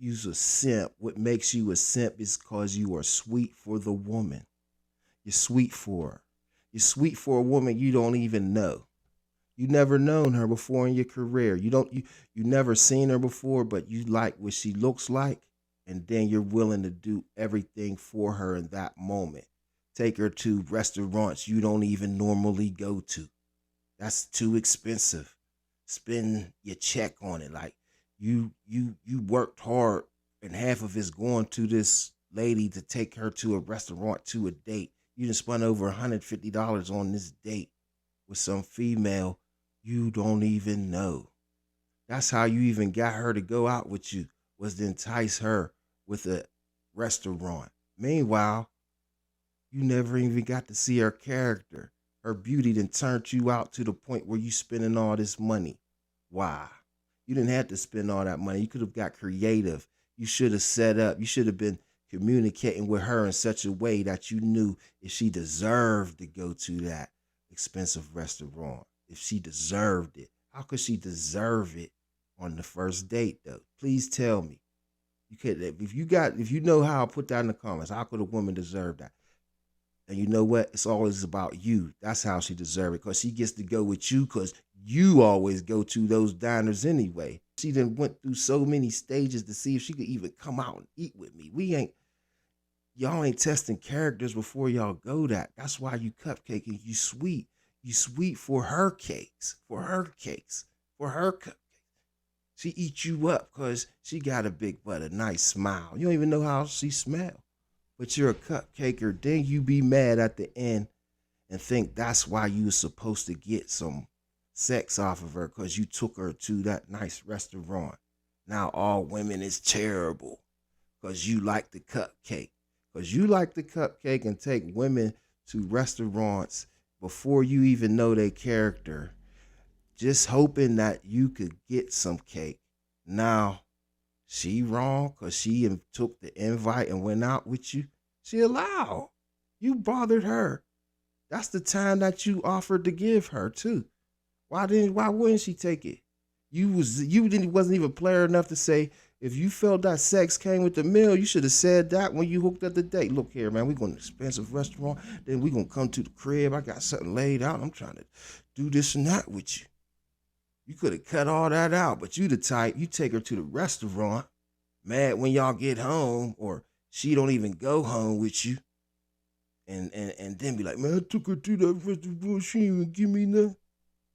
you's a simp. What makes you a simp is because you are sweet for the woman. You're sweet for her. You're sweet for a woman you don't even know. You never known her before in your career. You never seen her before, but you like what she looks like, and then you're willing to do everything for her in that moment. Take her to restaurants you don't even normally go to. That's too expensive. Spend your check on it. Like you worked hard and half of it's going to this lady to take her to a restaurant to a date. You just spent over $150 on this date with some female you don't even know. That's how you even got her to go out with you, was to entice her with a restaurant. Meanwhile, you never even got to see her character. Her beauty then turned you out to the point where you spending all this money. Why? You didn't have to spend all that money. You could have got creative. You should have set up. You should have been communicating with her in such a way that you knew if she deserved to go to that expensive restaurant, if she deserved it. How could she deserve it on the first date though? Please tell me. You could, if you know how, put that in the comments. How could a woman deserve that? And you know what? It's always about you. That's how she deserves it, because she gets to go with you because you always go to those diners anyway. She then went through so many stages to see if she could even come out and eat with me. Y'all ain't testing characters before y'all go that. That's why you cupcaking. You sweet. You sweet for her cakes. For her cakes. For her cupcakes. She eats you up because she got a big butt, a nice smile. You don't even know how she smell. But you're a cupcaker. Then you be mad at the end and think that's why you were supposed to get some sex off of her, because you took her to that nice restaurant. Now all women is terrible because you like the cupcake. Because you like the cupcake and take women to restaurants before you even know their character, just hoping that you could get some cake. Now, she wrong because she took the invite and went out with you. She allowed. You bothered her. That's the time that you offered to give her too. Why wouldn't she take it? Wasn't even player enough to say, if you felt that sex came with the meal, you should have said that when you hooked up the date. Look here, man, we going to an expensive restaurant, then we going to come to the crib. I got something laid out. I'm trying to do this and that with you. You could have cut all that out, but you the type, you take her to the restaurant, mad when y'all get home, or she don't even go home with you, and then be like, man, I took her to that restaurant, she didn't even give me nothing.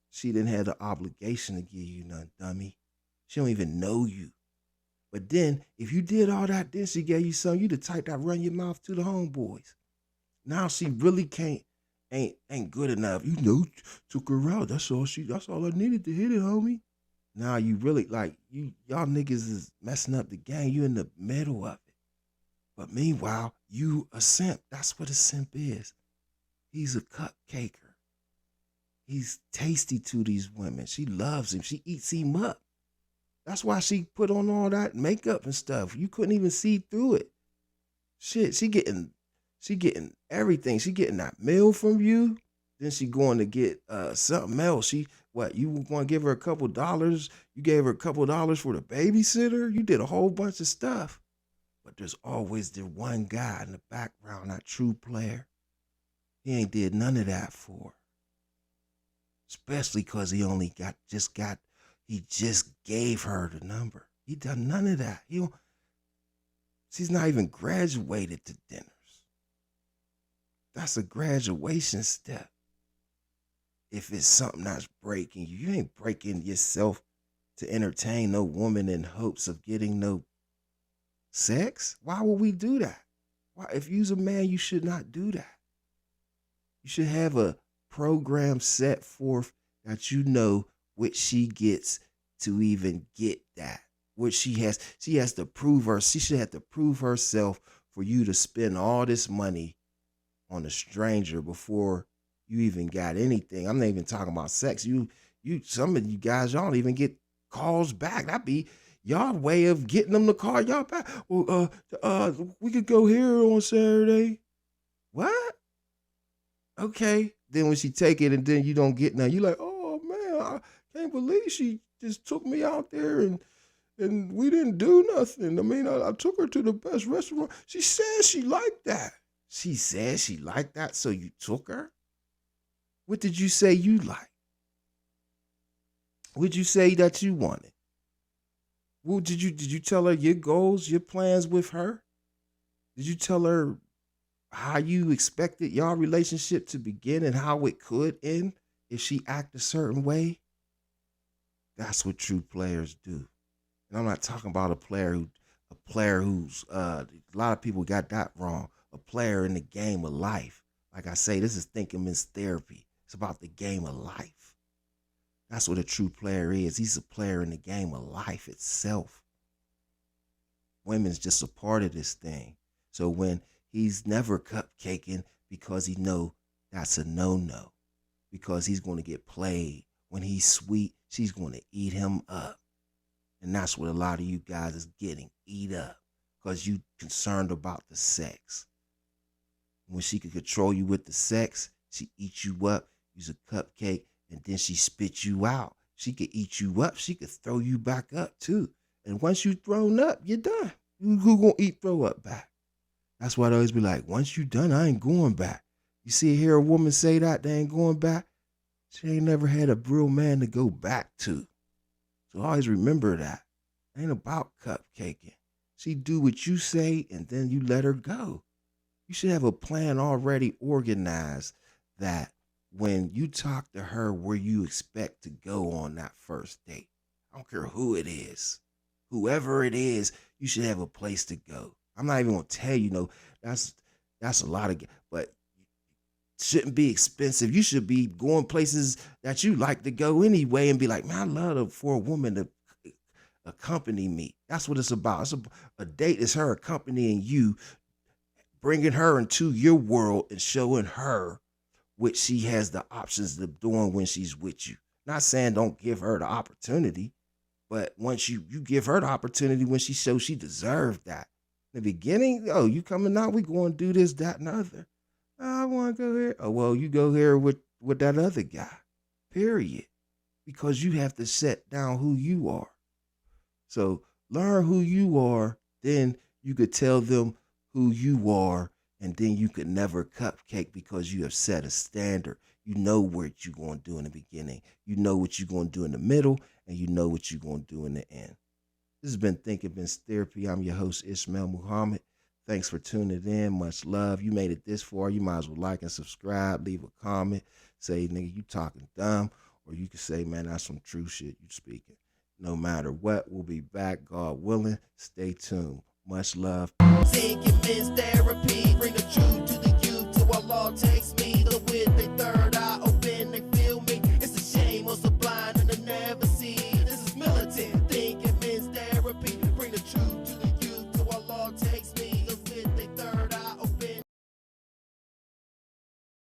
She didn't have the obligation to give you nothing, dummy. She don't even know you. But then, if you did all that, then she gave you something, you the type that run your mouth to the homeboys. Now she really ain't good enough. You know, took her out. That's all I needed to hit it, homie. Now you really y'all niggas is messing up the game. You in the middle of it. But meanwhile, you a simp. That's what a simp is. He's a cupcaker. He's tasty to these women. She loves him. She eats him up. That's why she put on all that makeup and stuff. You couldn't even see through it. Shit, she getting everything. She getting that meal from you. Then she going to get something else. You were going to give her a couple dollars. You gave her a couple dollars for the babysitter. You did a whole bunch of stuff. But there's always the one guy in the background, that true player. He ain't did none of that for her. Especially because he just gave her the number. He done none of that. She's not even graduated to dinners. That's a graduation step. If it's something that's breaking you, you ain't breaking yourself to entertain no woman in hopes of getting no sex. Why would we do that? Why, if you's a man, you should not do that. You should have a program set forth that you know what she gets to even get that. What she has to prove her. She should have to prove herself for you to spend all this money on a stranger before you even got anything. I'm not even talking about sex. Some of you guys, y'all don't even get calls back. That be y'all way of getting them to call y'all back. Well, we could go here on Saturday. What? Okay. Then when she take it and then you don't get none, you like, oh man, I can't believe she just took me out there and and we didn't do nothing. I mean, I took her to the best restaurant. She said she liked that. She said she liked that, so you took her? What did you say you liked? What did you say that you wanted? What did you tell her your goals, your plans with her? Did you tell her how you expected y'all relationship to begin and how it could end if she act a certain way? That's what true players do. And I'm not talking about a player who's a lot of people got that wrong. A player in the game of life. Like I say, this is thinking men's therapy. It's about the game of life. That's what a true player is. He's a player in the game of life itself. Women's just a part of this thing. So when he's never cupcaking because he know that's a no-no. Because he's going to get played. When he's sweet, she's going to eat him up. And that's what a lot of you guys is getting, eat up. Because you concerned about the sex. When she can control you with the sex, she eats you up, use a cupcake, and then she spits you out. She could eat you up. She could throw you back up too. And once you thrown up, you're done. Who gonna eat throw up back? That's why they always be like, once you done, I ain't going back. You see, hear a woman say that, they ain't going back. She ain't never had a real man to go back to. So always remember that. It ain't about cupcaking. She do what you say, and then you let her go. You should have a plan already organized that when you talk to her where you expect to go on that first date. I don't care who it is. Whoever it is, you should have a place to go. I'm not even going to tell you, that's a lot of, but it shouldn't be expensive. You should be going places that you like to go anyway and be like, man, I love for a woman to accompany me. That's what it's about. A date is her accompanying you, bringing her into your world and showing her what she has the options of doing when she's with you. Not saying don't give her the opportunity, but once you give her the opportunity when she shows she deserved that. In the beginning, oh, you coming out, we going to do this, that, and other. Oh, I want to go here. Oh, well, you go here with that other guy, period. Because you have to set down who you are. So learn who you are, then you could tell them who you are, and then you could never cupcake because you have set a standard. You know what you're going to do in the beginning. You know what you're going to do in the middle, and you know what you're going to do in the end. This has been Thinking Men's Therapy. I'm your host, Ishmael Muhammad. Thanks for tuning in. Much love. You made it this far. You might as well like and subscribe. Leave a comment. Say, nigga, you talking dumb. Or you can say, man, that's some true shit you speaking. No matter what, we'll be back, God willing. Stay tuned. Much love. Thinking Men's Therapy. Bring the truth to the youth till our law takes me.